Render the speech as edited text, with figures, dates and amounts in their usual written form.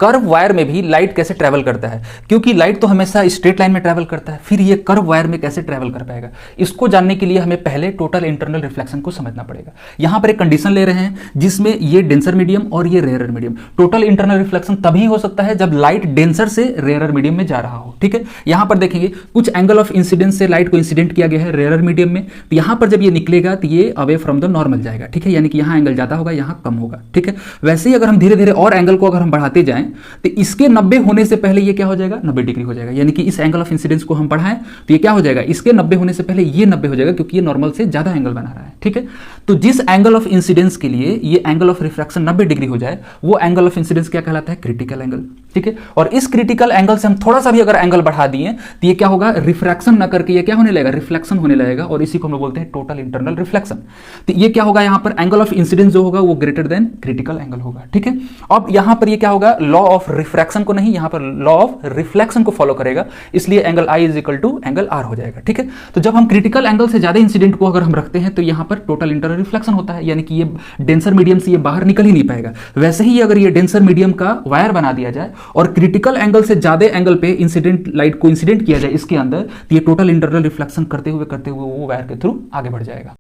Curve wire में भी light कैसे ट्रैवल करता है, क्योंकि लाइट तो हमेशा स्ट्रेट लाइन में ट्रैवल करता है, फिर ये कर्व वायर में कैसे ट्रैवल कर पाएगा, इसको जानने के लिए हमें पहले टोटल इंटरनल रिफ्लेक्शन को समझना पड़ेगा। यहां पर एक कंडीशन ले रहे हैं जिसमें ये डेंसर मीडियम और ये rarer medium, total internal reflection तभी हो सकता है जब लाइट डेंसर से रेयरर मीडियम में जा रहा हो। ठीक है, यहां पर देखेंगे कुछ एंगल ऑफ इंसिडेंस से लाइट को इंसिडेंट किया गया है रेयरर मीडियम में, तो यहां पर जब ये निकलेगा तो ये अवे फ्रॉम द नॉर्मल जाएगा। ठीक है, यानी कि यहां एंगल ज्यादा होगा, यहां कम होगा। ठीक है, वैसे ही अगर हम धीरे धीरे और एंगल को अगर हम बढ़ाते जाएं तो इसके 90 होने से पहले ये क्या हो जाएगा, 90 डिग्री हो जाएगा। यानी कि इस एंगल ऑफ इंसिडेंस को हम बढ़ाएं तो ये क्या हो जाएगा, इसके 90 होने से पहले ये 90 हो जाएगा, क्योंकि ये नॉर्मल से ज्यादा एंगल बना रहा है। ठीक है, तो जिस एंगल ऑफ इंसिडेंस के लिए ये एंगल ऑफ रिफ्रैक्शन 90 डिग्री हो जाए वो एंगल ऑफ इंसिडेंस क्या कहलाता है, क्रिटिकल एंगल। ठीक है, और इस क्रिटिकल एंगल से हम थोड़ा सा भी अगर एंगल बढ़ा दिए तो ये क्या होगा, रिफ्रैक्शन ना करके ये क्या होने लगेगा, रिफ्लेक्शन होने लगेगा, और इसी को हम लोग बोलते हैं टोटल इंटरनल रिफ्लेक्शन। तो ये क्या होगा, यहां पर एंगल ऑफ इंसिडेंस जो होगा वो ग्रेटर देन क्रिटिकल एंगल होगा। ठीक है, अब यहां पर ये क्या होगा, लॉ ऑफ रिफ्रैक्शन को नहीं, यहां पर लॉ ऑफ रिफ्लेक्शन को फॉलो करेगा, इसलिए angle I is equal to angle R हो जाएगा। ठीक है, तो जब हम क्रिटिकल एंगल से ज्यादा इंसिडेंट को अगर हम रखते हैं तो यहां पर टोटल इंटरनल रिफ्लेक्शन होता है, यानी कि ये डेंसर मीडियम से ये बाहर निकल ही नहीं पाएगा। वैसे ही अगर ये डेंसर मीडियम का वायर बना दिया जाए और क्रिटिकल एंगल से ज्यादा एंगल पे इंसिडेंट लाइट को इंसिडेंट किया जाए इसके अंदर, तो ये टोटल इंटरनल रिफ्लेक्शन करते हुए वो वायर के थ्रू आगे बढ़ जाएगा।